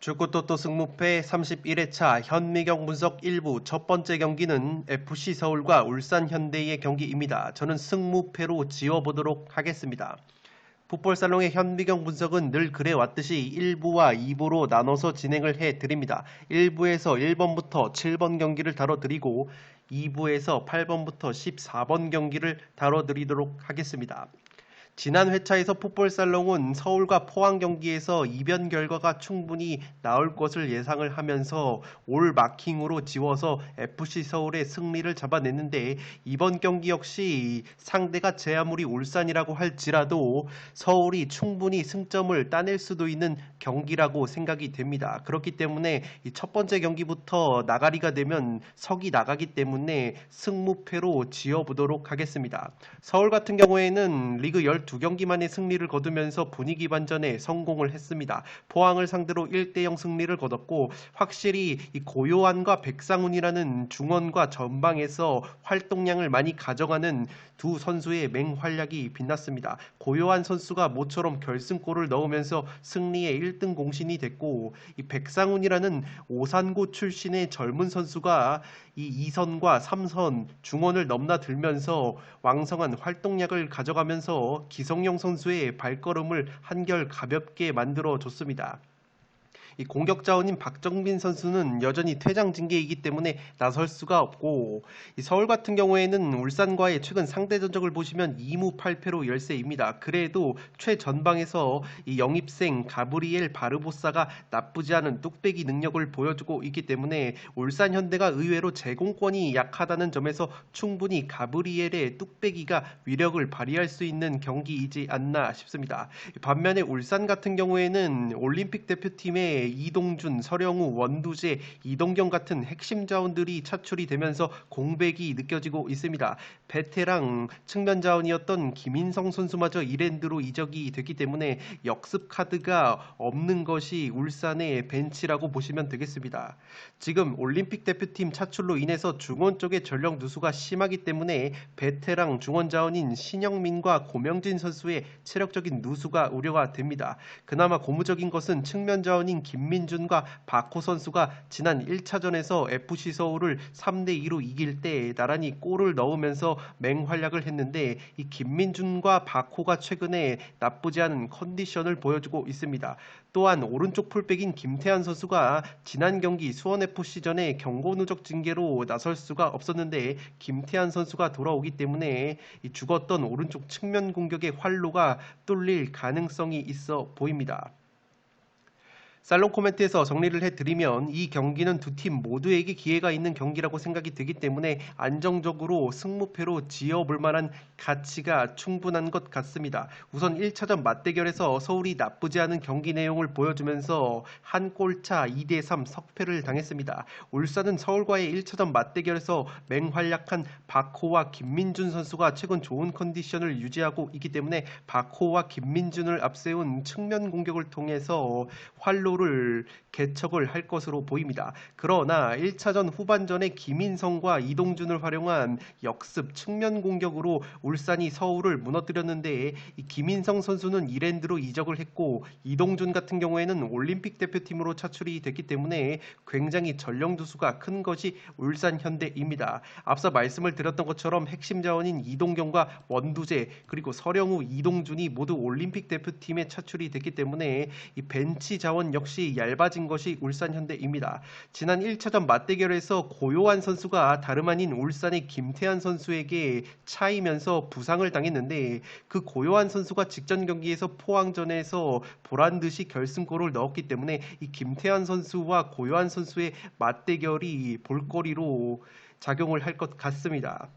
축구토토 승무패 31회차 현미경 분석 1부 첫 번째 경기는 FC 서울과 울산 현대의 경기입니다. 저는 승무패로 지워보도록 하겠습니다. 풋볼살롱의 현미경 분석은 늘 그래왔듯이 1부와 2부로 나눠서 진행을 해드립니다. 1부에서 1번부터 7번 경기를 다뤄드리고 2부에서 8번부터 14번 경기를 다뤄드리도록 하겠습니다. 지난 회차에서 풋볼살롱은 서울과 포항 경기에서 이변 결과가 충분히 나올 것을 예상을 하면서 올 마킹으로 지워서 FC 서울의 승리를 잡아냈는데, 이번 경기 역시 상대가 제 아무리 울산이라고 할지라도 서울이 충분히 승점을 따낼 수도 있는 경기라고 생각이 됩니다. 그렇기 때문에 이 첫 번째 경기부터 나가리가 되면 석이 나가기 때문에 승무패로 지어보도록 하겠습니다. 서울 같은 경우에는 리그 12경기 만에 승리를 거두면서 분위기 반전에 성공을 했습니다. 포항을 상대로 1대0 승리를 거뒀고, 확실히 이 고요한과 백상훈이라는 중원과 전방에서 활동량을 많이 가져가는 두 선수의 맹활약이 빛났습니다. 고요한 선수가 모처럼 결승골을 넣으면서 승리의 1등 공신이 됐고, 이 백상훈이라는 오산고 출신의 젊은 선수가 이 2선과 3선 중원을 넘나들면서 왕성한 활동량을 가져가면서 기성용 선수의 발걸음을 한결 가볍게 만들어 줬습니다. 이 공격 자원인 박정빈 선수는 여전히 퇴장 징계이기 때문에 나설 수가 없고, 이 서울 같은 경우에는 울산과의 최근 상대 전적을 보시면 2무 8패로 열세입니다. 그래도 최전방에서 이 영입생 가브리엘 바르보사가 나쁘지 않은 뚝배기 능력을 보여주고 있기 때문에 울산 현대가 의외로 제공권이 약하다는 점에서 충분히 가브리엘의 뚝배기가 위력을 발휘할 수 있는 경기이지 않나 싶습니다. 반면에 울산 같은 경우에는 올림픽 대표팀의 이동준, 서령우, 원두재, 이동경 같은 핵심 자원들이 차출이 되면서 공백이 느껴지고 있습니다. 베테랑 측면 자원이었던 김인성 선수마저 이랜드로 이적이 됐기 때문에 역습 카드가 없는 것이 울산의 벤치라고 보시면 되겠습니다. 지금 올림픽 대표팀 차출로 인해서 중원 쪽의 전력 누수가 심하기 때문에 베테랑 중원 자원인 신영민과 고명진 선수의 체력적인 누수가 우려가 됩니다. 그나마 고무적인 것은 측면 자원인 김민준과 박호 선수가 지난 1차전에서 FC 서울을 3대2로 이길 때 나란히 골을 넣으면서 맹활약을 했는데, 이 김민준과 박호가 최근에 나쁘지 않은 컨디션을 보여주고 있습니다. 또한 오른쪽 풀백인 김태환 선수가 지난 경기 수원FC전에 경고 누적 징계로 나설 수가 없었는데, 김태환 선수가 돌아오기 때문에 이 죽었던 오른쪽 측면 공격의 활로가 뚫릴 가능성이 있어 보입니다. 살롱 코멘트에서 정리를 해드리면, 이 경기는 두 팀 모두에게 기회가 있는 경기라고 생각이 되기 때문에 안정적으로 승무패로 지어볼 만한 가치가 충분한 것 같습니다. 우선 1차전 맞대결에서 서울이 나쁘지 않은 경기 내용을 보여주면서 한 골차 2대3 석패를 당했습니다. 울산은 서울과의 1차전 맞대결에서 맹활약한 박호와 김민준 선수가 최근 좋은 컨디션을 유지하고 있기 때문에 박호와 김민준을 앞세운 측면 공격을 통해서 활로를 개척을 할 것으로 보입니다. 그러나 1차전 후반전에 김인성과 이동준을 활용한 역습 측면 공격으로 울산이 서울을 무너뜨렸는데, 이 김인성 선수는 이랜드로 이적을 했고, 이동준 같은 경우에는 올림픽 대표팀으로 차출이 됐기 때문에 굉장히 전력 누수가 큰 것이 울산 현대입니다. 앞서 말씀을 드렸던 것처럼 핵심 자원인 이동경과 원두재, 그리고 서령우, 이동준이 모두 올림픽 대표팀에 차출이 됐기 때문에 이 벤치 자원 역시 얇아진 것이 울산 현대입니다. 지난 1차전 맞대결에서 고요한 선수가 다름 아닌 울산의 김태환 선수에게 차이면서 부상을 당했는데, 그 고요한 선수가 직전 경기에서 포항전에서 보란듯이 결승골을 넣었기 때문에 이 김태환 선수와 고요한 선수의 맞대결이 볼거리로 작용을 할 것 같습니다.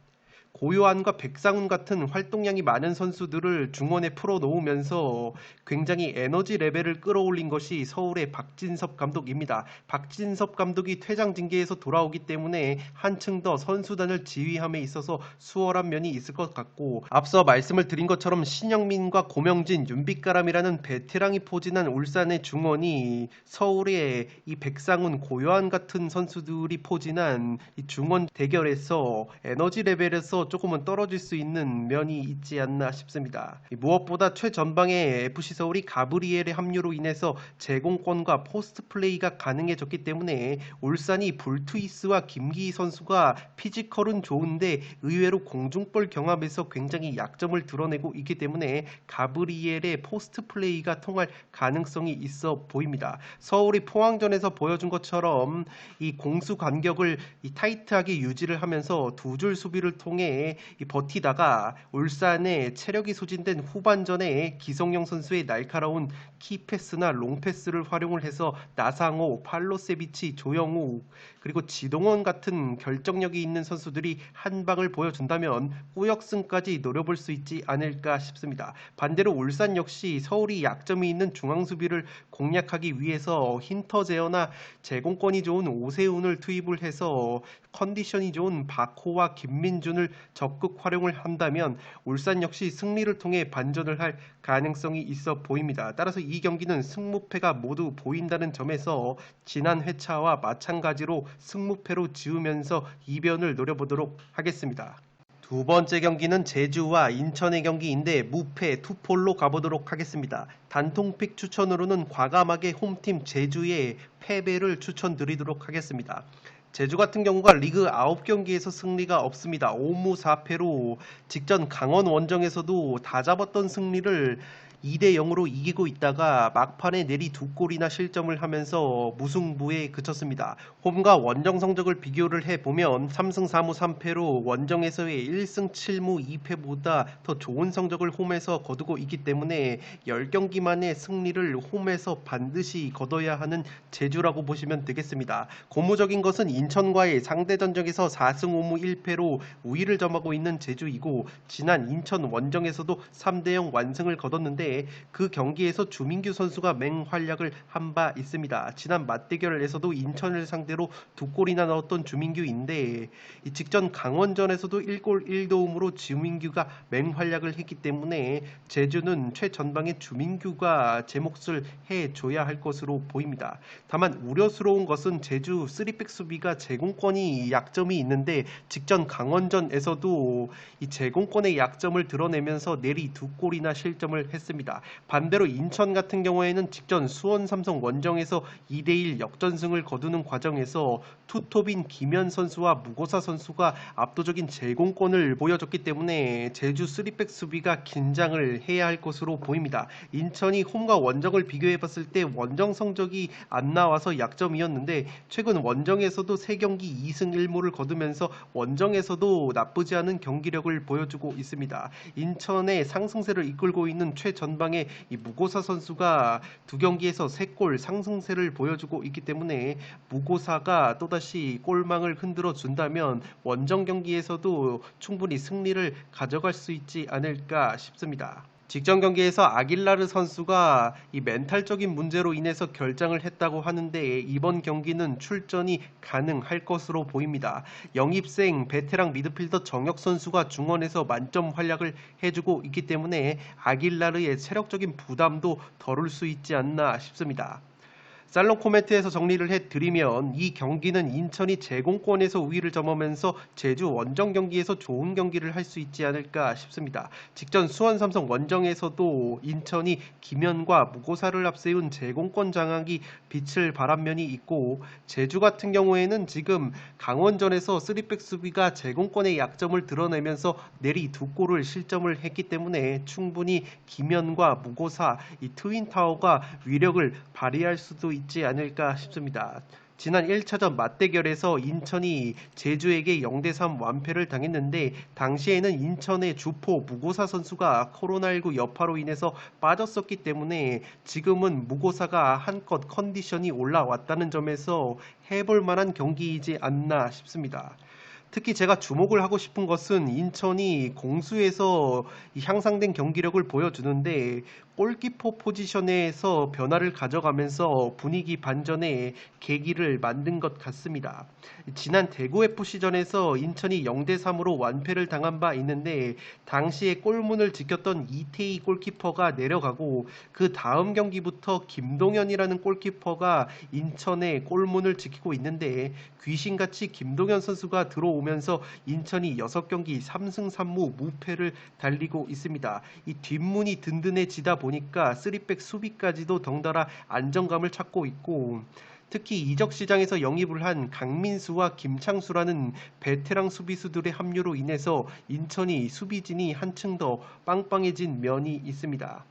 고요한과 백상훈 같은 활동량이 많은 선수들을 중원에 풀어놓으면서 굉장히 에너지 레벨을 끌어올린 것이 서울의 박진섭 감독입니다. 박진섭 감독이 퇴장 징계에서 돌아오기 때문에 한층 더 선수단을 지휘함에 있어서 수월한 면이 있을 것 같고, 앞서 말씀을 드린 것처럼 신영민과 고명진, 윤빛가람이라는 베테랑이 포진한 울산의 중원이 서울의 이 백상훈, 고요한 같은 선수들이 포진한 이 중원 대결에서 에너지 레벨에서 면에서 조금은 떨어질 수 있는 면이 있지 않나 싶습니다. 무엇보다 최전방에 FC 서울이 가브리엘의 합류로 인해서 제공권과 포스트 플레이가 가능해졌기 때문에 울산이 불투이스와 김기희 선수가 피지컬은 좋은데 의외로 공중볼 경합에서 굉장히 약점을 드러내고 있기 때문에 가브리엘의 포스트 플레이가 통할 가능성이 있어 보입니다. 서울이 포항전에서 보여준 것처럼 이 공수 간격을 타이트하게 유지를 하면서 두 줄 수비를 통해 버티다가 울산의 체력이 소진된 후반전에 기성용 선수의 날카로운 키패스나 롱패스를 활용을 해서 나상호, 팔로세비치, 조영우 그리고 지동원 같은 결정력이 있는 선수들이 한 방을 보여준다면 꾸역승까지 노려볼 수 있지 않을까 싶습니다. 반대로 울산 역시 서울이 약점이 있는 중앙수비를 공략하기 위해서 힌터제어나 제공권이 좋은 오세훈을 투입을 해서 컨디션이 좋은 박호와 김민준을 적극 활용을 한다면 울산 역시 승리를 통해 반전을 할 가능성이 있어 보입니다. 따라서 이 경기는 승무패가 모두 보인다는 점에서 지난 회차와 마찬가지로 승무패로 지우면서 이변을 노려보도록 하겠습니다. 두 번째 경기는 제주와 인천의 경기인데 무패 투폴로 가보도록 하겠습니다. 단통픽 추천으로는 과감하게 홈팀 제주의 패배를 추천드리도록 하겠습니다. 제주 같은 경우가 리그 9경기에서 승리가 없습니다. 5무 4패로 직전 강원 원정에서도 다 잡았던 승리를 2대 0으로 이기고 있다가 막판에 내리 2골이나 실점을 하면서 무승부에 그쳤습니다. 홈과 원정 성적을 비교를 해보면 3승 4무 3패로 원정에서의 1승 7무 2패보다 더 좋은 성적을 홈에서 거두고 있기 때문에 10경기 만의 승리를 홈에서 반드시 거둬야 하는 제주라고 보시면 되겠습니다. 고무적인 것은 인천과의 상대 전적에서 4승 5무 1패로 우위를 점하고 있는 제주이고 지난 인천 원정에서도 3대 0 완승을 거뒀는데 그 경기에서 주민규 선수가 맹활약을 한 바 있습니다. 지난 맞대결에서도 인천을 상대로 2골이나 넣었던 주민규인데 직전 강원전에서도 1골 1도움으로 주민규가 맹활약을 했기 때문에 제주는 최전방에 주민규가 제 몫을 해줘야 할 것으로 보입니다. 다만 우려스러운 것은 제주 3백 수비가 제공권이 약점이 있는데 직전 강원전에서도 이 제공권의 약점을 드러내면서 내리 2골이나 실점을 했습니다. 반대로 인천 같은 경우에는 직전 수원 삼성 원정에서 2대1 역전승을 거두는 과정에서 투톱인 김현 선수와 무고사 선수가 압도적인 제공권을 보여줬기 때문에 제주 3백 수비가 긴장을 해야 할 것으로 보입니다. 인천이 홈과 원정을 비교해봤을 때 원정 성적이 안 나와서 약점이었는데 최근 원정에서도 3경기 2승 1무를 거두면서 원정에서도 나쁘지 않은 경기력을 보여주고 있습니다. 인천의 상승세를 이끌고 있는 최전방의 이 무고사 선수가 2경기에서 3골 상승세를 보여주고 있기 때문에 무고사가 또다시 골망을 흔들어 준다면 원정 경기에서도 충분히 승리를 가져갈 수 있지 않을까 싶습니다. 직전 경기에서 아길라르 선수가 이 멘탈적인 문제로 인해서 결장을 했다고 하는데 이번 경기는 출전이 가능할 것으로 보입니다. 영입생 베테랑 미드필더 정혁 선수가 중원에서 만점 활약을 해주고 있기 때문에 아길라르의 체력적인 부담도 덜을 수 있지 않나 싶습니다. 살롱 코멘트에서 정리를 해드리면 이 경기는 인천이 제공권에서 우위를 점하면서 제주 원정 경기에서 좋은 경기를 할 수 있지 않을까 싶습니다. 직전 수원 삼성 원정에서도 인천이 김현과 무고사를 앞세운 제공권 장악이 빛을 발한 면이 있고 제주 같은 경우에는 지금 강원전에서 3백 수비가 제공권의 약점을 드러내면서 내리 2골을 실점을 했기 때문에 충분히 김현과 무고사 이 트윈타워가 위력을 발휘할 수도 있지 않을까 싶습니다. 지난 1차전 맞대결에서 인천이 제주에게 0대3 완패를 당했는데 당시에는 인천의 주포 무고사 선수가 코로나19 여파로 인해서 빠졌었기 때문에 지금은 무고사가 한껏 컨디션이 올라왔다는 점에서 해볼 만한 경기이지 않나 싶습니다. 특히 제가 주목을 하고 싶은 것은 인천이 공수에서 향상된 경기력을 보여주는데 골키퍼 포지션에서 변화를 가져가면서 분위기 반전의 계기를 만든 것 같습니다. 지난 대구FC전에서 인천이 0대3으로 완패를 당한 바 있는데 당시에 골문을 지켰던 이태희 골키퍼가 내려가고 그 다음 경기부터 김동현이라는 골키퍼가 인천의 골문을 지키고 있는데 귀신같이 김동현 선수가 들어오면서 오면서 인천이 6경기 3승 3무 무패를 달리고 있습니다. 이 뒷문이 든든해지다 보니까 3백 수비까지도 덩달아 안정감을 찾고 있고, 특히 이적 시장에서 영입을 한 강민수와 김창수라는 베테랑 수비수들의 합류로 인해서 인천이 수비진이 한층 더 빵빵해진 면이 있습니다.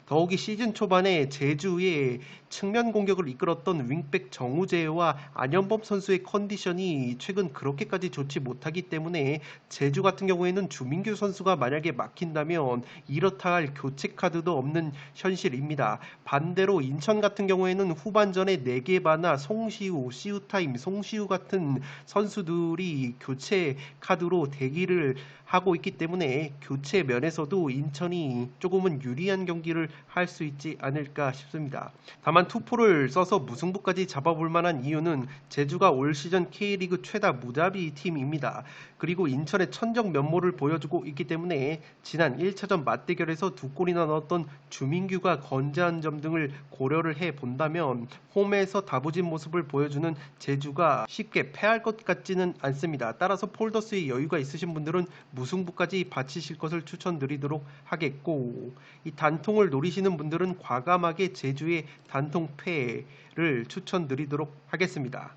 더욱이 시즌 초반에 제주의 측면 공격을 이끌었던 윙백 정우재와 안현범 선수의 컨디션이 최근 그렇게까지 좋지 못하기 때문에 제주 같은 경우에는 주민규 선수가 만약에 막힌다면 이렇다 할 교체 카드도 없는 현실입니다. 반대로 인천 같은 경우에는 후반전에 4개 바나 송시우, 시우타임, 송시우 같은 선수들이 교체 카드로 대기를 하고 있기 때문에 교체 면에서도 인천이 조금은 유리한 경기를 할 수 있지 않을까 싶습니다. 다만 투포를 써서 무승부까지 잡아볼 만한 이유는 제주가 올 시즌 K리그 최다 무자비 팀입니다. 그리고 인천의 천적 면모를 보여주고 있기 때문에 지난 1차전 맞대결에서 2골이나 넣었던 주민규가 건재한 점 등을 고려를 해본다면 홈에서 다부진 모습을 보여주는 제주가 쉽게 패할 것 같지는 않습니다. 따라서 폴더스의 여유가 있으신 분들은 무승부까지 바치실 것을 추천드리도록 하겠고, 이 단통을 노리시는 분들은 과감하게 제주의 단통 패를 추천드리도록 하겠습니다.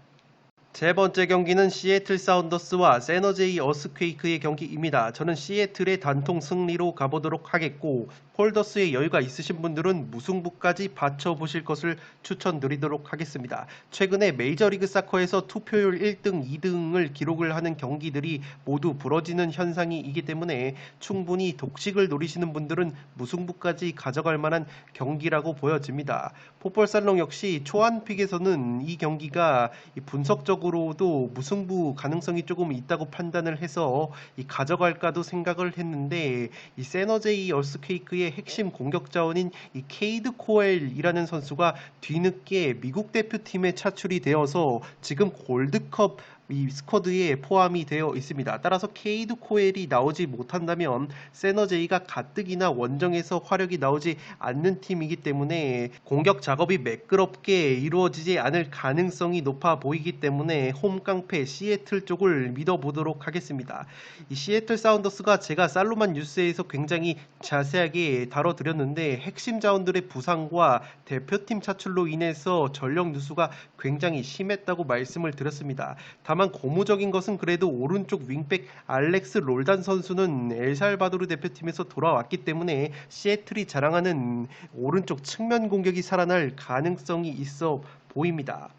세 번째 경기는 시애틀 사운더스와 세너제이 어스퀘이크의 경기입니다. 저는 시애틀의 단통 승리로 가보도록 하겠고, 폴더스의 여유가 있으신 분들은 무승부까지 받쳐보실 것을 추천드리도록 하겠습니다. 최근에 메이저리그 사커에서 투표율 1등, 2등을 기록을 하는 경기들이 모두 부러지는 현상이 있기 때문에 충분히 독식을 노리시는 분들은 무승부까지 가져갈 만한 경기라고 보여집니다. 포펄살롱 역시 초안픽에서는 이 경기가 분석적으로도 무승부 가능성이 조금 있다고 판단을 해서 가져갈까도 생각을 했는데, 이 세너제이 얼스케이크의 핵심 공격 자원인 이 케이드 코엘이라는 선수가 뒤늦게 미국 대표팀에 차출이 되어서 지금 골드컵 이 스쿼드에 포함이 되어 있습니다. 따라서 케이드 코엘이 나오지 못한다면 세너제이가 가뜩이나 원정에서 화력이 나오지 않는 팀이기 때문에 공격 작업이 매끄럽게 이루어지지 않을 가능성이 높아 보이기 때문에 홈 깡패 시애틀 쪽을 믿어보도록 하겠습니다. 이 시애틀 사운더스가 제가 살로만 뉴스에서 굉장히 자세하게 다뤄드렸는데, 핵심 자원들의 부상과 대표팀 차출로 인해서 전력 누수가 굉장히 심했다고 말씀을 드렸습니다. 다만 고무적인 것은 그래도 오른쪽 윙백 알렉스 롤단 선수는 엘살바도르 대표팀에서 돌아왔기 때문에 시애틀이 자랑하는 오른쪽 측면 공격이 살아날 가능성이 있어 보입니다.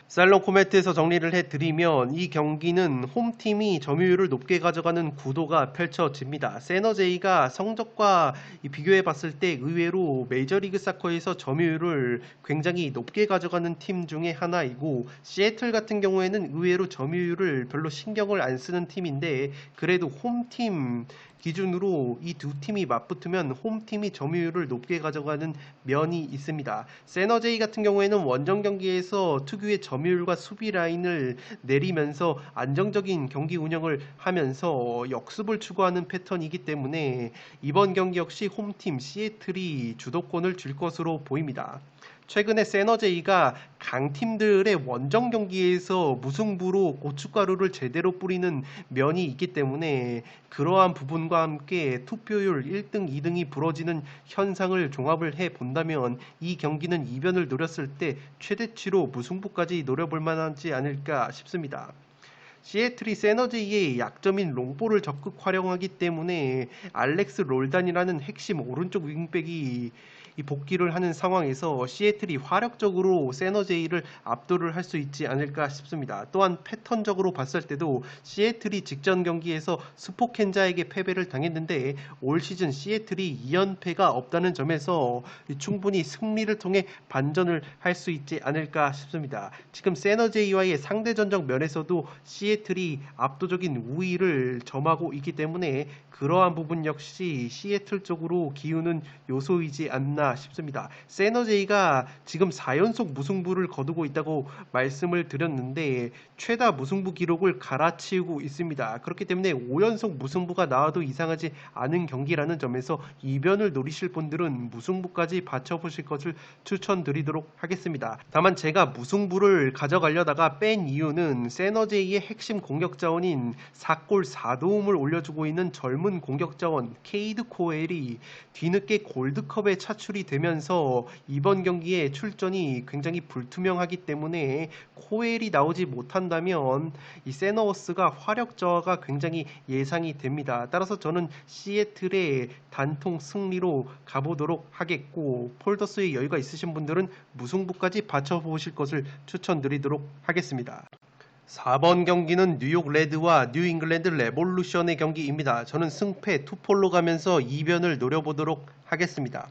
살롱 코멘트에서 정리를 해드리면 이 경기는 홈팀이 점유율을 높게 가져가는 구도가 펼쳐집니다. 세너제이가 성적과 비교해봤을 때 의외로 메이저리그 사커에서 점유율을 굉장히 높게 가져가는 팀 중에 하나이고, 시애틀 같은 경우에는 의외로 점유율을 별로 신경을 안 쓰는 팀인데, 그래도 홈팀 기준으로 이 두 팀이 맞붙으면 홈팀이 점유율을 높게 가져가는 면이 있습니다. 세너제이 같은 경우에는 원정 경기에서 특유의 점유율과 수비 라인을 내리면서 안정적인 경기 운영을 하면서 역습을 추구하는 패턴이기 때문에 이번 경기 역시 홈팀 시애틀이 주도권을 줄 것으로 보입니다. 최근에 세너제이가 강팀들의 원정 경기에서 무승부로 고춧가루를 제대로 뿌리는 면이 있기 때문에 그러한 부분과 함께 투표율 1등, 2등이 부러지는 현상을 종합을 해본다면 이 경기는 이변을 노렸을 때 최대치로 무승부까지 노려볼 만하지 않을까 싶습니다. 시애틀이 세너제이의 약점인 롱볼을 적극 활용하기 때문에 알렉스 롤단이라는 핵심 오른쪽 윙백이 복귀를 하는 상황에서 시애틀이 화력적으로 세너제이를 압도를 할 수 있지 않을까 싶습니다. 또한 패턴적으로 봤을 때도 시애틀이 직전 경기에서 스포켄자에게 패배를 당했는데 올 시즌 시애틀이 2연패가 없다는 점에서 충분히 승리를 통해 반전을 할 수 있지 않을까 싶습니다. 지금 세너제이와의 상대 전적 면에서도 시애틀이 압도적인 우위를 점하고 있기 때문에 그러한 부분 역시 시애틀 쪽으로 기우는 요소이지 않나 않나 싶습니다. 세너제이가 지금 4연속 무승부를 거두고 있다고 말씀을 드렸는데 최다 무승부 기록을 갈아치우고 있습니다. 그렇기 때문에 5연속 무승부가 나와도 이상하지 않은 경기라는 점에서 이변을 노리실 분들은 무승부까지 받쳐보실 것을 추천드리도록 하겠습니다. 다만 제가 무승부를 가져가려다가 뺀 이유는 세너제이의 핵심 공격 자원인 4골 4도움을 올려주고 있는 젊은 공격 자원 케이드 코엘이 뒤늦게 골드컵에 차출이 되면서 이번 경기에 출전이 굉장히 불투명하기 때문에 코엘이 나오지 못한다면 이 세너워스가 화력 저하가 굉장히 예상이 됩니다. 따라서 저는 시애틀의 단통 승리로 가보도록 하겠고 폴더스의 여유가 있으신 분들은 무승부까지 받쳐보실 것을 추천드리도록 하겠습니다. 4번 경기는 뉴욕 레드와 뉴 잉글랜드 레볼루션의 경기입니다. 저는 승패 투폴로 가면서 이변을 노려보도록 하겠습니다.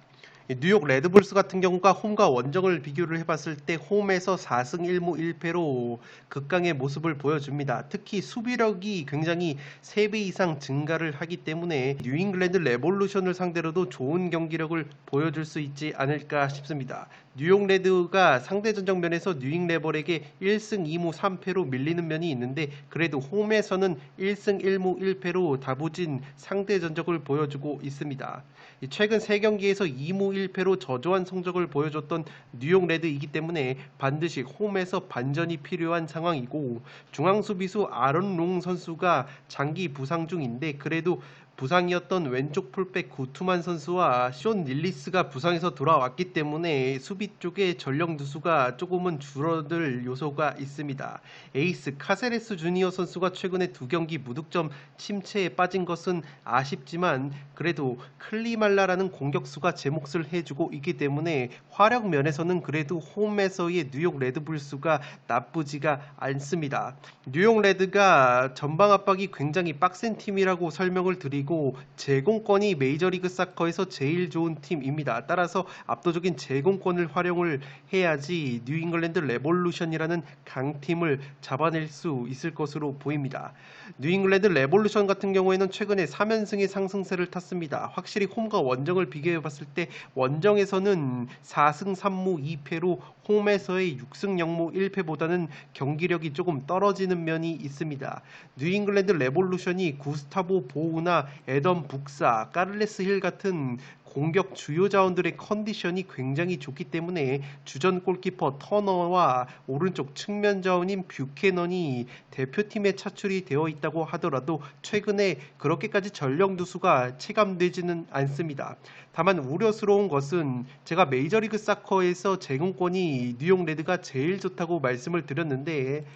뉴욕 레드불스 같은 경우가 홈과 원정을 비교를 해봤을 때 홈에서 4승 1무 1패로 극강의 모습을 보여줍니다. 특히 수비력이 굉장히 3배 이상 증가를 하기 때문에 뉴 잉글랜드 레볼루션을 상대로도 좋은 경기력을 보여줄 수 있지 않을까 싶습니다. 뉴욕 레드가 상대 전적면에서 뉴잉 레벌에게 1승 2무 3패로 밀리는 면이 있는데 그래도 홈에서는 1승 1무 1패로 다부진 상대 전적을 보여주고 있습니다. 최근 3경기에서 2무 1패로 저조한 성적을 보여줬던 뉴욕 레드이기 때문에 반드시 홈에서 반전이 필요한 상황이고 중앙수비수 아론 롱 선수가 장기 부상 중인데 그래도 부상이었던 왼쪽 풀백 구투만 선수와 숀 닐리스가 부상에서 돌아왔기 때문에 수비 쪽에 전력 누수가 조금은 줄어들 요소가 있습니다. 에이스 카세레스 주니어 선수가 최근에 2경기 무득점 침체에 빠진 것은 아쉽지만 그래도 클리말라라는 공격수가 제 몫을 해주고 있기 때문에 화력 면에서는 그래도 홈에서의 뉴욕 레드불스가 나쁘지가 않습니다. 뉴욕 레드가 전방 압박이 굉장히 빡센 팀이라고 설명을 드리고 제공권이 메이저리그 사커에서 제일 좋은 팀입니다. 따라서 압도적인 제공권을 활용을 해야지 뉴잉글랜드 레볼루션이라는 강팀을 잡아낼 수 있을 것으로 보입니다. 뉴잉글랜드 레볼루션 같은 경우에는 최근에 3연승의 상승세를 탔습니다. 확실히 홈과 원정을 비교해 봤을 때 원정에서는 4승 3무 2패로 홈에서의 6승 0무 1패보다는 경기력이 조금 떨어지는 면이 있습니다. 뉴잉글랜드 레볼루션이 구스타보 보우나 에덤 북사, 카를레스 힐 같은 공격 주요 자원들의 컨디션이 굉장히 좋기 때문에 주전 골키퍼 터너와 오른쪽 측면 자원인 뷰캐넌이 대표팀에 차출이 되어 있다고 하더라도 최근에 그렇게까지 전력 누수가 체감되지는 않습니다. 다만 우려스러운 것은 제가 메이저리그 사커에서 제공권이 뉴욕 레드가 제일 좋다고 말씀을 드렸는데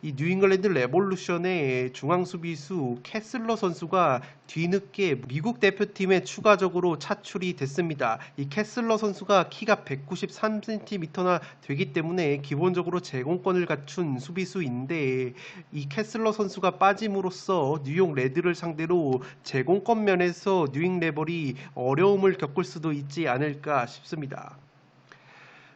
이 뉴잉글랜드 레볼루션의 중앙 수비수 캐슬러 선수가 뒤늦게 미국 대표팀에 추가적으로 차출이 됐습니다. 이 캐슬러 선수가 키가 193cm나 되기 때문에 기본적으로 제공권을 갖춘 수비수인데 이 캐슬러 선수가 빠짐으로써 뉴욕 레드를 상대로 제공권 면에서 뉴잉 레벌이 어려움을 겪을 수도 있지 않을까 싶습니다.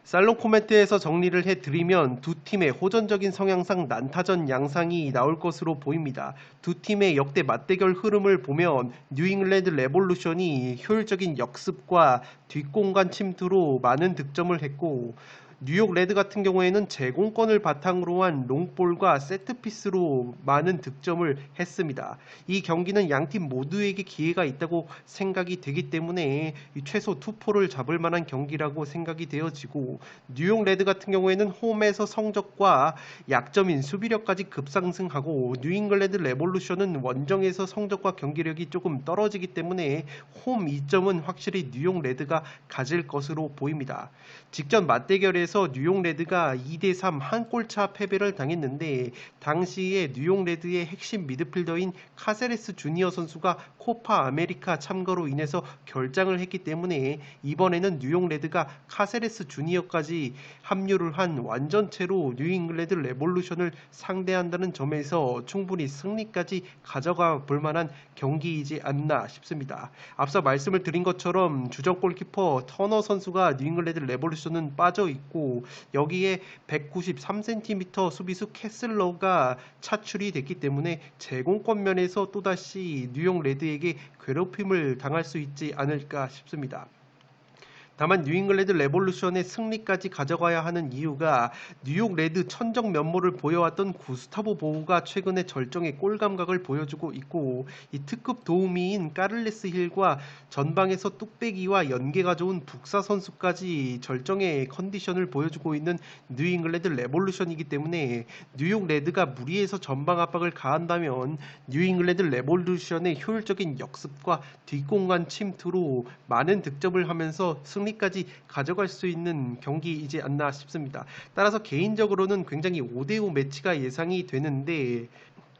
살롱 코멘트에서 정리를 해드리면 두 팀의 호전적인 성향상 난타전 양상이 나올 것으로 보입니다. 두 팀의 역대 맞대결 흐름을 보면 뉴잉글랜드 레볼루션이 효율적인 역습과 뒷공간 침투로 많은 득점을 했고 뉴욕 레드 같은 경우에는 제공권을 바탕으로 한 롱볼과 세트피스로 많은 득점을 했습니다. 이 경기는 양팀 모두에게 기회가 있다고 생각이 되기 때문에 최소 투포를 잡을 만한 경기라고 생각이 되어지고 뉴욕 레드 같은 경우에는 홈에서 성적과 약점인 수비력까지 급상승하고 뉴잉글랜드 레볼루션은 원정에서 성적과 경기력이 조금 떨어지기 때문에 홈 이점은 확실히 뉴욕 레드가 가질 것으로 보입니다. 직전 맞대결에서 뉴욕 레드가 2대3 한 골차 패배를 당했는데 당시에 뉴욕 레드의 핵심 미드필더인 카세레스 주니어 선수가 코파 아메리카 참가로 인해서 결장을 했기 때문에 이번에는 뉴욕 레드가 카세레스 주니어까지 합류를 한 완전체로 뉴잉글랜드 레볼루션을 상대한다는 점에서 충분히 승리까지 가져가 볼 만한 경기이지 않나 싶습니다. 앞서 말씀을 드린 것처럼 주전 골키퍼 터너 선수가 뉴잉글랜드 레볼루션은 빠져 있고 여기에 193cm 수비수 캐슬러가 차출이 됐기 때문에 제공권 면에서 또다시 뉴욕 레드에게 괴롭힘을 당할 수 있지 않을까 싶습니다. 다만 뉴잉글랜드 레볼루션의 승리까지 가져가야 하는 이유가 뉴욕 레드 천정 면모를 보여왔던 구스타보 보우가 최근에 절정의 골 감각을 보여주고 있고, 이 특급 도우미인 까를레스 힐과 전방에서 뚝배기와 연계가 좋은 북사 선수까지 절정의 컨디션을 보여주고 있는 뉴잉글랜드 레볼루션이기 때문에 뉴욕 레드가 무리해서 전방 압박을 가한다면 뉴잉글랜드 레볼루션의 효율적인 역습과 뒷공간 침투로 많은 득점을 하면서 승리까지 가져갈 수 있는 경기이지 않나 싶습니다. 따라서 개인적으로는 굉장히 5대5 매치가 예상이 되는데,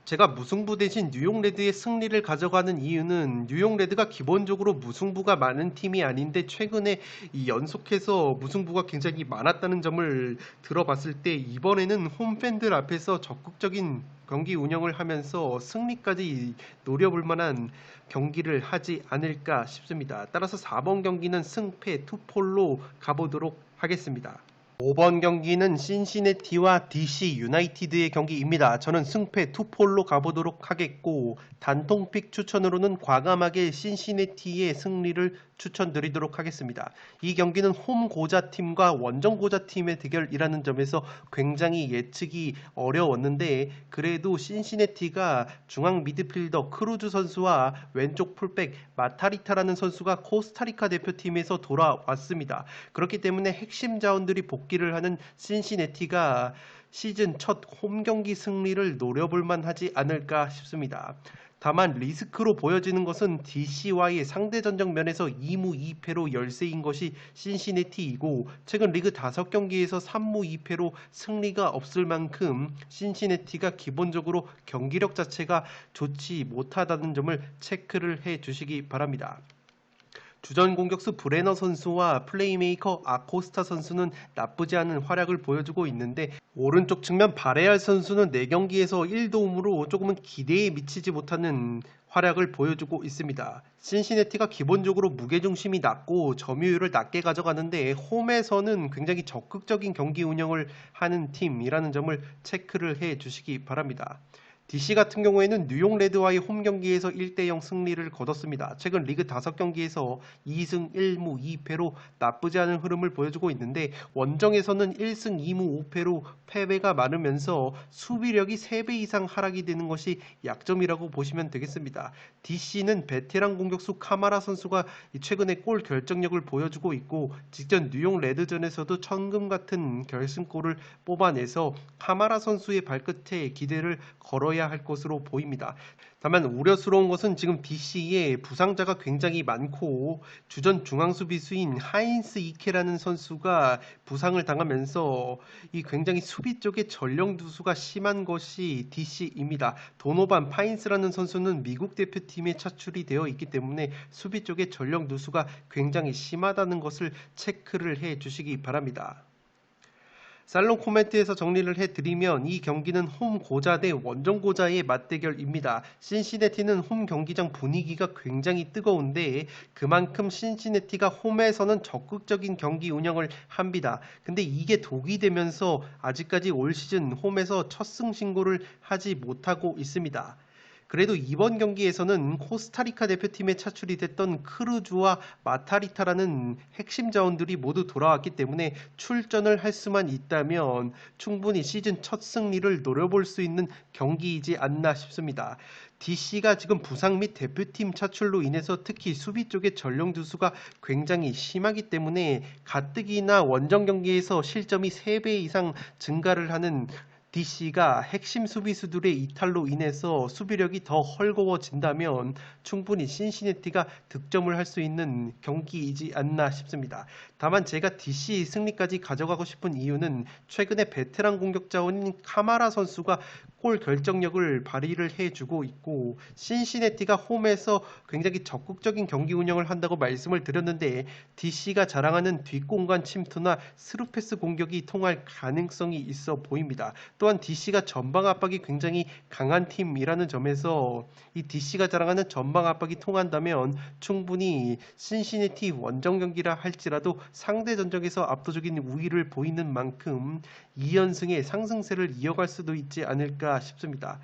제가 무승부 대신 뉴욕 레드의 승리를 가져가는 이유는 뉴욕 레드가 기본적으로 무승부가 많은 팀이 아닌데 최근에 이 연속해서 무승부가 굉장히 많았다는 점을 들어봤을 때 이번에는 홈팬들 앞에서 적극적인 경기 운영을 하면서 승리까지 노려볼 만한 경기를 하지 않을까 싶습니다. 따라서 4번 경기는 승패 투폴로 가보도록 하겠습니다. 5번 경기는 신시내티와 DC 유나이티드의 경기입니다. 저는 승패 투폴로 가보도록 하겠고, 단통픽 추천으로는 과감하게 신시내티의 승리를 추천드리도록 하겠습니다. 이 경기는 홈 고자팀과 원정 고자팀의 대결이라는 점에서 굉장히 예측이 어려웠는데, 그래도 신시내티가 중앙 미드필더 크루즈 선수와 왼쪽 풀백 마타리타라는 선수가 코스타리카 대표팀에서 돌아왔습니다. 그렇기 때문에 핵심 자원들이 복귀를 하는 신시내티가 시즌 첫 홈경기 승리를 노려볼 만하지 않을까 싶습니다. 다만 리스크로 보여지는 것은 DC와의 상대전적 면에서 2무 2패로 열세인 것이 신시내티이고, 최근 리그 5경기에서 3무 2패로 승리가 없을 만큼 신시내티가 기본적으로 경기력 자체가 좋지 못하다는 점을 체크를 해 주시기 바랍니다. 주전 공격수 브레너 선수와 플레이메이커 아코스타 선수는 나쁘지 않은 활약을 보여주고 있는데, 오른쪽 측면 바레알 선수는 4경기에서 1도움으로 조금은 기대에 미치지 못하는 활약을 보여주고 있습니다. 신시내티가 기본적으로 무게중심이 낮고 점유율을 낮게 가져가는데 홈에서는 굉장히 적극적인 경기 운영을 하는 팀이라는 점을 체크를 해 주시기 바랍니다. DC 같은 경우에는 뉴욕 레드와의 홈 경기에서 1대0 승리를 거뒀습니다. 최근 리그 5경기에서 2승 1무 2패로 나쁘지 않은 흐름을 보여주고 있는데, 원정에서는 1승 2무 5패로 패배가 많으면서 수비력이 3배 이상 하락이 되는 것이 약점이라고 보시면 되겠습니다. DC는 베테랑 공격수 카마라 선수가 최근에 골 결정력을 보여주고 있고, 직전 뉴욕 레드전에서도 천금 같은 결승골을 뽑아내서 카마라 선수의 발끝에 기대를 걸어야 할 것으로 보입니다. 다만 우려스러운 것은 지금 DC에 부상자가 굉장히 많고, 주전 중앙수비수인 하인스 이케라는 선수가 부상을 당하면서 이 굉장히 수비 쪽에 전력 누수가 심한 것이 DC입니다. 도노반 파인스라는 선수는 미국 대표팀에 차출이 되어 있기 때문에 수비 쪽에 전력 누수가 굉장히 심하다는 것을 체크를 해 주시기 바랍니다. 살롱 코멘트에서 정리를 해드리면 이 경기는 홈 고자 대 원정 고자의 맞대결입니다. 신시내티는 홈 경기장 분위기가 굉장히 뜨거운데 그만큼 신시내티가 홈에서는 적극적인 경기 운영을 합니다. 근데 이게 독이 되면서 아직까지 올 시즌 홈에서 첫 승 신고를 하지 못하고 있습니다. 그래도 이번 경기에서는 코스타리카 대표팀에 차출이 됐던 크루즈와 마타리타라는 핵심 자원들이 모두 돌아왔기 때문에 출전을 할 수만 있다면 충분히 시즌 첫 승리를 노려볼 수 있는 경기이지 않나 싶습니다. DC가 지금 부상 및 대표팀 차출로 인해서 특히 수비 쪽의 전력 누수가 굉장히 심하기 때문에 가뜩이나 원정 경기에서 실점이 3배 이상 증가를 하는 DC가 핵심 수비수들의 이탈로 인해서 수비력이 더 헐거워진다면 충분히 신시내티가 득점을 할 수 있는 경기이지 않나 싶습니다. 다만 제가 DC 승리까지 가져가고 싶은 이유는 최근에 베테랑 공격 자원인 카마라 선수가 골 결정력을 발휘를 해주고 있고, 신시내티가 홈에서 굉장히 적극적인 경기 운영을 한다고 말씀을 드렸는데 DC가 자랑하는 뒷공간 침투나 스루패스 공격이 통할 가능성이 있어 보입니다. 또한 DC가 전방 압박이 굉장히 강한 팀이라는 점에서 이 DC가 자랑하는 전방 압박이 통한다면 충분히 신시내티 원정 경기라 할지라도 상대 전적에서 압도적인 우위를 보이는 만큼 2연승의 상승세를 이어갈 수도 있지 않을까 싶습니다.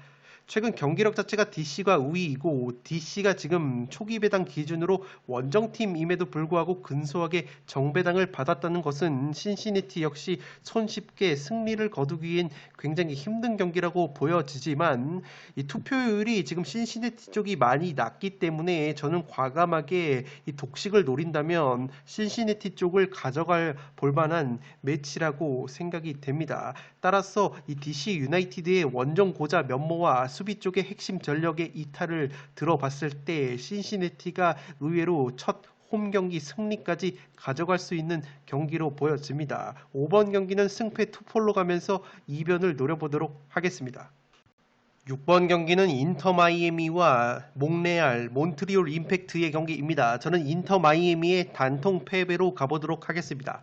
최근 경기력 자체가 DC가 우위이고 DC가 지금 초기 배당 기준으로 원정팀임에도 불구하고 근소하게 정배당을 받았다는 것은 신시내티 역시 손쉽게 승리를 거두기엔 굉장히 힘든 경기라고 보여지지만 이 투표율이 지금 신시내티 쪽이 많이 낮기 때문에 저는 과감하게 이 독식을 노린다면 신시내티 쪽을 가져갈 볼만한 매치라고 생각이 됩니다. 따라서 이 DC 유나이티드의 원정 고자 면모와 수비 쪽의 핵심 전력의 이탈을 들어봤을 때 신시내티가 의외로 첫 홈 경기 승리까지 가져갈 수 있는 경기로 보여집니다. 5번 경기는 승패 투폴로 가면서 이변을 노려보도록 하겠습니다. 6번 경기는 인터 마이애미와 몽레알, 몬트리올 임팩트의 경기입니다. 저는 인터 마이애미의 단통 패배로 가보도록 하겠습니다.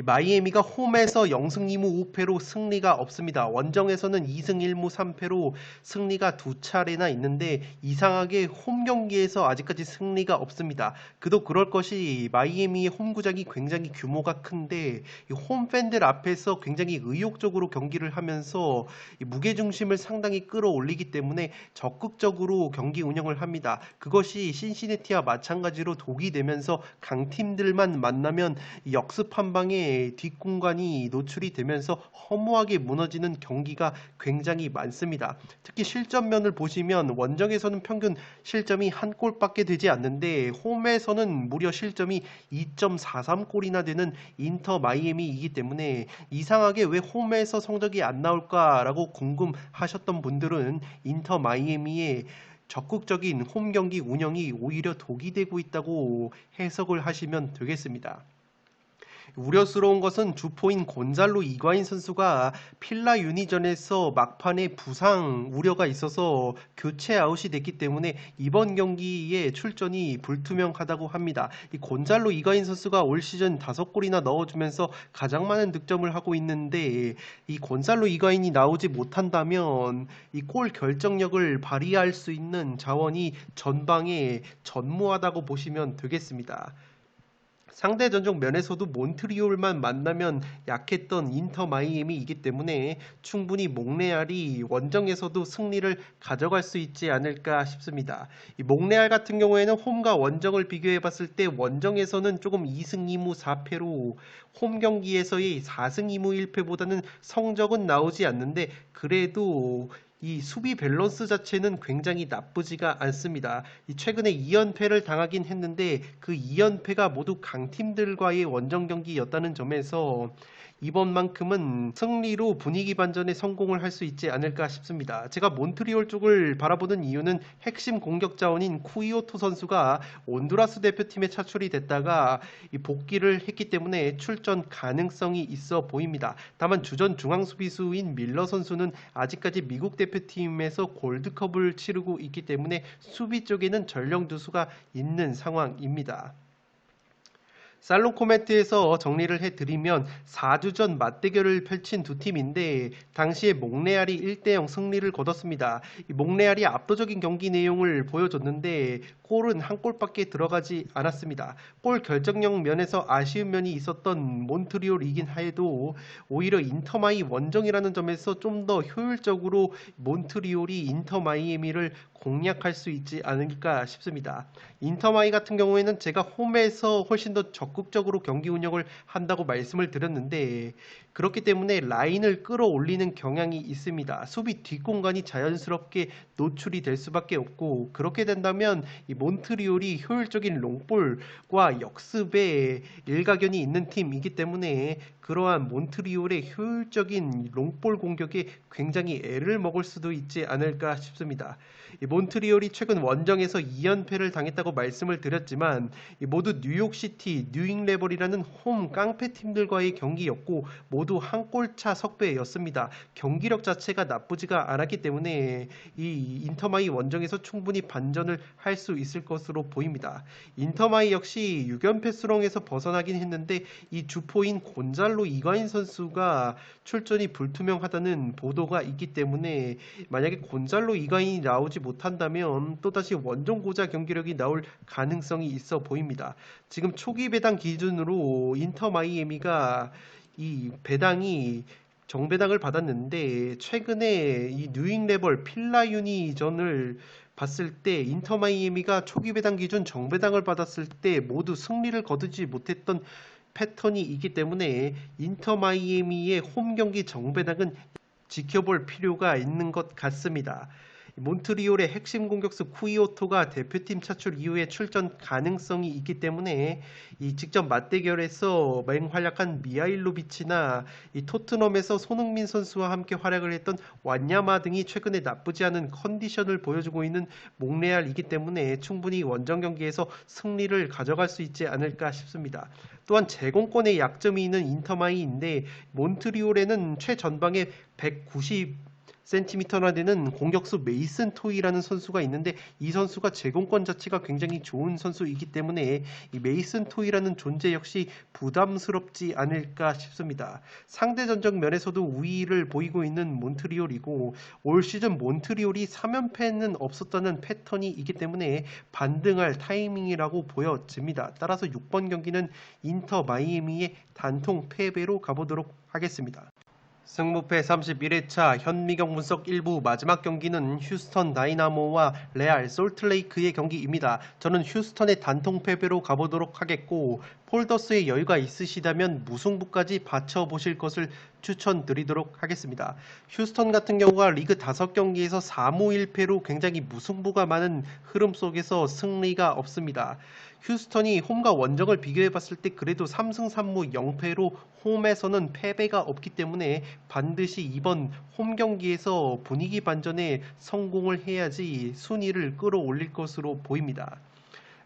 마이애미가 홈에서 0승 2무 5패로 승리가 없습니다. 원정에서는 2승 1무 3패로 승리가 두 차례나 있는데 이상하게 홈 경기에서 아직까지 승리가 없습니다. 그도 그럴 것이 마이애미의 홈구장이 굉장히 규모가 큰데 홈 팬들 앞에서 굉장히 의욕적으로 경기를 하면서 무게중심을 상당히 끌어올리기 때문에 적극적으로 경기 운영을 합니다. 그것이 신시내티와 마찬가지로 독이 되면서 강팀들만 만나면 역습 한 방에 뒷공간이 노출이 되면서 허무하게 무너지는 경기가 굉장히 많습니다. 특히 실점면을 보시면 원정에서는 평균 실점이 한 골밖에 되지 않는데 홈에서는 무려 실점이 2.43골이나 되는 인터 마이애미이기 때문에 이상하게 왜 홈에서 성적이 안 나올까라고 궁금하셨던 분들은 인터 마이애미의 적극적인 홈 경기 운영이 오히려 독이 되고 있다고 해석을 하시면 되겠습니다. 우려스러운 것은 주포인 곤잘로 이과인 선수가 필라 유니전에서 막판에 부상 우려가 있어서 교체 아웃이 됐기 때문에 이번 경기에 출전이 불투명하다고 합니다. 이 곤잘로 이과인 선수가 올 시즌 5골이나 넣어주면서 가장 많은 득점을 하고 있는데 이 곤잘로 이과인이 나오지 못한다면 이 골 결정력을 발휘할 수 있는 자원이 전방에 전무하다고 보시면 되겠습니다. 상대 전적 면에서도 몬트리올만 만나면 약했던 인터 마이애미이기 때문에 충분히 몽레알이 원정에서도 승리를 가져갈 수 있지 않을까 싶습니다. 이 몽레알 같은 경우에는 홈과 원정을 비교해봤을 때 원정에서는 조금 2승 2무 4패로 홈 경기에서의 4승 2무 1패보다는 성적은 나오지 않는데 그래도 이 수비 밸런스 자체는 굉장히 나쁘지가 않습니다. 최근에 2연패를 당하긴 했는데 그 2연패가 모두 강팀들과의 원정 경기였다는 점에서 이번만큼은 승리로 분위기 반전에 성공을 할 수 있지 않을까 싶습니다. 제가 몬트리올 쪽을 바라보는 이유는 핵심 공격 자원인 쿠이오토 선수가 온두라스 대표팀에 차출이 됐다가 복귀를 했기 때문에 출전 가능성이 있어 보입니다. 다만 주전 중앙 수비수인 밀러 선수는 아직까지 미국 대표팀에서 골드컵을 치르고 있기 때문에 수비 쪽에는 전력 누수가 있는 상황입니다. 살롱 코멘트에서 정리를 해드리면 4주전 맞대결을 펼친 두 팀인데 당시에 몽레알이 1대0 승리를 거뒀습니다. 몽레알이 압도적인 경기 내용을 보여줬는데 골은 한 골밖에 들어가지 않았습니다. 골 결정력 면에서 아쉬운 면이 있었던 몬트리올이긴 해도 오히려 인터마이 원정이라는 점에서 좀 더 효율적으로 몬트리올이 인터마이애미를 공략할 수 있지 않을까 싶습니다. 인터마이 같은 경우에는 제가 홈에서 훨씬 더 적극적으로 경기 운영을 한다고 말씀을 드렸는데 그렇기 때문에 라인을 끌어올리는 경향이 있습니다. 수비 뒷공간이 자연스럽게 노출이 될 수밖에 없고 그렇게 된다면 이 몬트리올이 효율적인 롱볼과 역습에 일가견이 있는 팀이기 때문에 그러한 몬트리올의 효율적인 롱볼 공격에 굉장히 애를 먹을 수도 있지 않을까 싶습니다. 이 몬트리올이 최근 원정에서 2연패를 당했다고 말씀을 드렸지만 모두 뉴욕시티, 뉴잉레벌이라는 홈 깡패팀들과의 경기였고 모두 한 골차 석배였습니다. 경기력 자체가 나쁘지가 않았기 때문에 이 인터마이 원정에서 충분히 반전을 할 수 있을 것으로 보입니다. 인터마이 역시 6연패 수렁에서 벗어나긴 했는데 이 주포인 곤잘로 이과인 선수가 출전이 불투명하다는 보도가 있기 때문에 만약에 곤잘로 이과인이 나오지 못한다면 또다시 원정 고자 경기력이 나올 가능성이 있어 보입니다. 지금 초기 배당 기준으로 인터 마이애미가 이 배당이 정배당을 받았는데 최근에 이 뉴잉레벌 필라유니전을 봤을 때 인터 마이애미가 초기 배당 기준 정배당을 받았을 때 모두 승리를 거두지 못했던 패턴이 있기 때문에 인터 마이애미의 홈 경기 정배당은 지켜볼 필요가 있는 것 같습니다. 몬트리올의 핵심 공격수 쿠이오토가 대표팀 차출 이후에 출전 가능성이 있기 때문에 이 직접 맞대결에서 맹활약한 미하일로비치나 이 토트넘에서 손흥민 선수와 함께 활약을 했던 완야마 등이 최근에 나쁘지 않은 컨디션을 보여주고 있는 몽레알이기 때문에 충분히 원정 경기에서 승리를 가져갈 수 있지 않을까 싶습니다. 또한 제공권에 약점이 있는 인터마이인데 몬트리올에는 최전방에 190cm나 되는 공격수 메이슨 토이라는 선수가 있는데 이 선수가 제공권 자체가 굉장히 좋은 선수이기 때문에 이 메이슨 토이라는 존재 역시 부담스럽지 않을까 싶습니다. 상대 전적 면에서도 우위를 보이고 있는 몬트리올이고 올 시즌 몬트리올이 3연패는 없었다는 패턴이 있기 때문에 반등할 타이밍이라고 보여집니다. 따라서 6번 경기는 인터 마이애미의 단통 패배로 가보도록 하겠습니다. 승무패 31회차 현미경 분석 1부 마지막 경기는 휴스턴 다이나모와 레알 솔트레이크의 경기입니다. 저는 휴스턴의 단통 패배로 가보도록 하겠고 폴더스의 여유가 있으시다면 무승부까지 받쳐보실 것을 추천드리도록 하겠습니다. 휴스턴 같은 경우가 리그 5경기에서 4무 1패로 굉장히 무승부가 많은 흐름 속에서 승리가 없습니다. 휴스턴이 홈과 원정을 비교해봤을 때 그래도 3승 3무 0패로 홈에서는 패배가 없기 때문에 반드시 이번 홈 경기에서 분위기 반전에 성공을 해야지 순위를 끌어올릴 것으로 보입니다.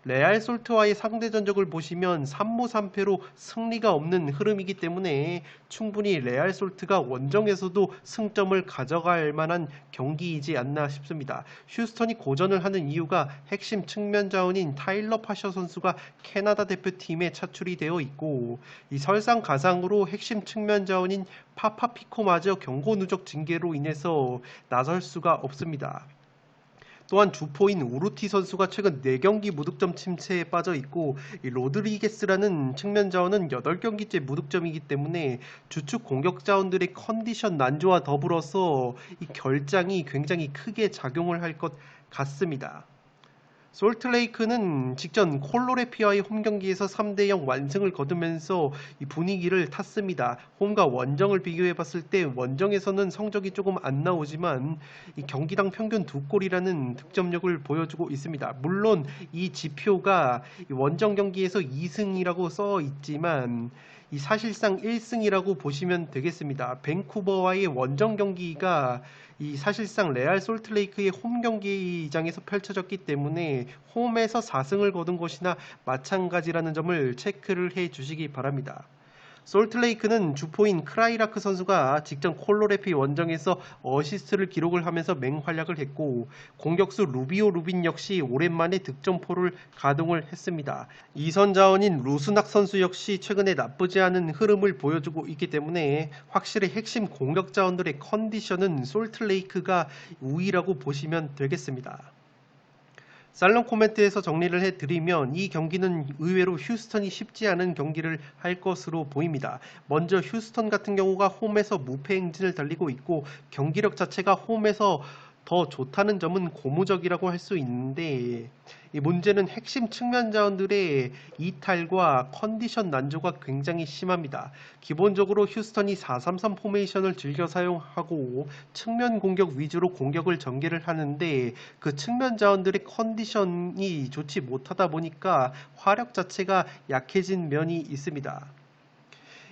레알 솔트와의 상대 전적을 보시면 3무 3패로 승리가 없는 흐름이기 때문에 충분히 레알 솔트가 원정에서도 승점을 가져갈 만한 경기이지 않나 싶습니다. 휴스턴이 고전을 하는 이유가 핵심 측면 자원인 타일러 파셔 선수가 캐나다 대표팀에 차출이 되어 있고 이 설상가상으로 핵심 측면 자원인 파파피코마저 경고 누적 징계로 인해서 나설 수가 없습니다. 또한 주포인 우루티 선수가 최근 4경기 무득점 침체에 빠져 있고 이 로드리게스라는 측면 자원은 8경기째 무득점이기 때문에 주축 공격 자원들의 컨디션 난조와 더불어서 이 결장이 굉장히 크게 작용을 할 것 같습니다. 솔트레이크는 직전 콜로레피아의 홈경기에서 3대0 완승을 거두면서 이 분위기를 탔습니다. 홈과 원정을 비교해봤을 때 원정에서는 성적이 조금 안 나오지만 이 경기당 평균 2골이라는 득점력을 보여주고 있습니다. 물론 이 지표가 원정 경기에서 2승이라고 써 있지만 이 사실상 1승이라고 보시면 되겠습니다. 밴쿠버와의 원정 경기가 이 사실상 레알 솔트레이크의 홈 경기장에서 펼쳐졌기 때문에 홈에서 4승을 거둔 것이나 마찬가지라는 점을 체크를 해 주시기 바랍니다. 솔트레이크는 주포인 크라이라크 선수가 직전 콜로레피 원정에서 어시스트를 기록을 하면서 맹활약을 했고 공격수 루비오 루빈 역시 오랜만에 득점포를 가동을 했습니다. 2선 자원인 루스낙 선수 역시 최근에 나쁘지 않은 흐름을 보여주고 있기 때문에 확실히 핵심 공격 자원들의 컨디션은 솔트레이크가 우위라고 보시면 되겠습니다. 살롱 코멘트에서 정리를 해드리면 이 경기는 의외로 휴스턴이 쉽지 않은 경기를 할 것으로 보입니다. 먼저 휴스턴 같은 경우가 홈에서 무패 행진을 달리고 있고 경기력 자체가 홈에서 더 좋다는 점은 고무적이라고 할 수 있는데 이 문제는 핵심 측면 자원들의 이탈과 컨디션 난조가 굉장히 심합니다. 기본적으로 휴스턴이 4-3-3 포메이션을 즐겨 사용하고 측면 공격 위주로 공격을 전개를 하는데 그 측면 자원들의 컨디션이 좋지 못하다 보니까 화력 자체가 약해진 면이 있습니다.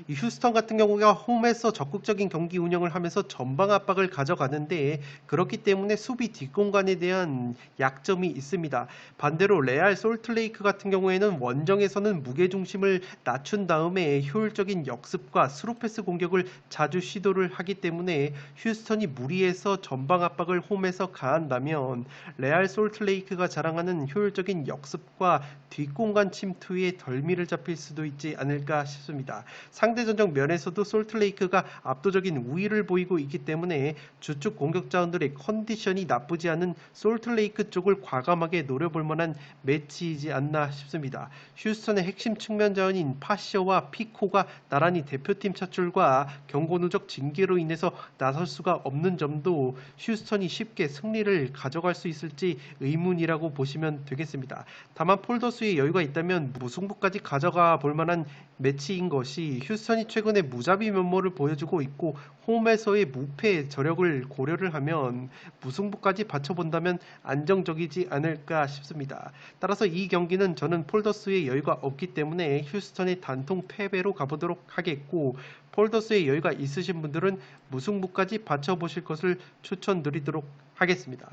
이 휴스턴 같은 경우가 홈에서 적극적인 경기 운영을 하면서 전방 압박을 가져가는데 그렇기 때문에 수비 뒷공간에 대한 약점이 있습니다. 반대로 레알 솔트레이크 같은 경우에는 원정에서는 무게중심을 낮춘 다음에 효율적인 역습과 스루패스 공격을 자주 시도를 하기 때문에 휴스턴이 무리해서 전방 압박을 홈에서 가한다면 레알 솔트레이크가 자랑하는 효율적인 역습과 뒷공간 침투에 덜미를 잡힐 수도 있지 않을까 싶습니다. 상대 전적 면에서도 솔트레이크가 압도적인 우위를 보이고 있기 때문에 주축 공격자원들의 컨디션이 나쁘지 않은 솔트레이크 쪽을 과감하게 노려볼 만한 매치이지 않나 싶습니다. 휴스턴의 핵심 측면 자원인 파시어와 피코가 나란히 대표팀 차출과 경고 누적 징계로 인해서 나설 수가 없는 점도 휴스턴이 쉽게 승리를 가져갈 수 있을지 의문이라고 보시면 되겠습니다. 다만 폴더스의 여유가 있다면 무승부까지 가져가 볼 만한 매치인 것이 휴스턴이 최근에 무자비 면모를 보여주고 있고 홈에서의 무패 저력을 고려를 하면 무승부까지 받쳐본다면 안정적이지 않을까 싶습니다. 따라서 이 경기는 저는 폴더스의 여유가 없기 때문에 휴스턴의 단통 패배로 가보도록 하겠고, 폴더스의 여유가 있으신 분들은 무승부까지 받쳐보실 것을 추천드리도록 하겠습니다.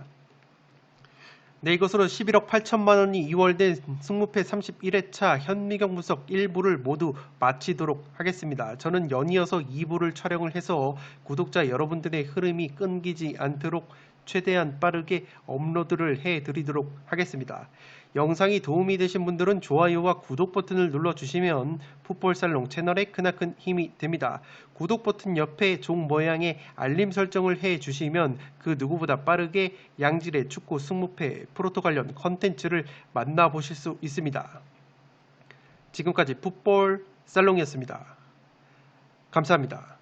네, 이것으로 11억 8천만 원이 이월된 승무패 31회차 현미경 분석 1부를 모두 마치도록 하겠습니다. 저는 연이어서 2부를 촬영을 해서 구독자 여러분들의 흐름이 끊기지 않도록 최대한 빠르게 업로드를 해드리도록 하겠습니다. 영상이 도움이 되신 분들은 좋아요와 구독 버튼을 눌러주시면 풋볼살롱 채널에 크나큰 힘이 됩니다. 구독 버튼 옆에 종 모양의 알림 설정을 해주시면 그 누구보다 빠르게 양질의 축구 승무패 프로토 관련 컨텐츠를 만나보실 수 있습니다. 지금까지 풋볼살롱이었습니다. 감사합니다.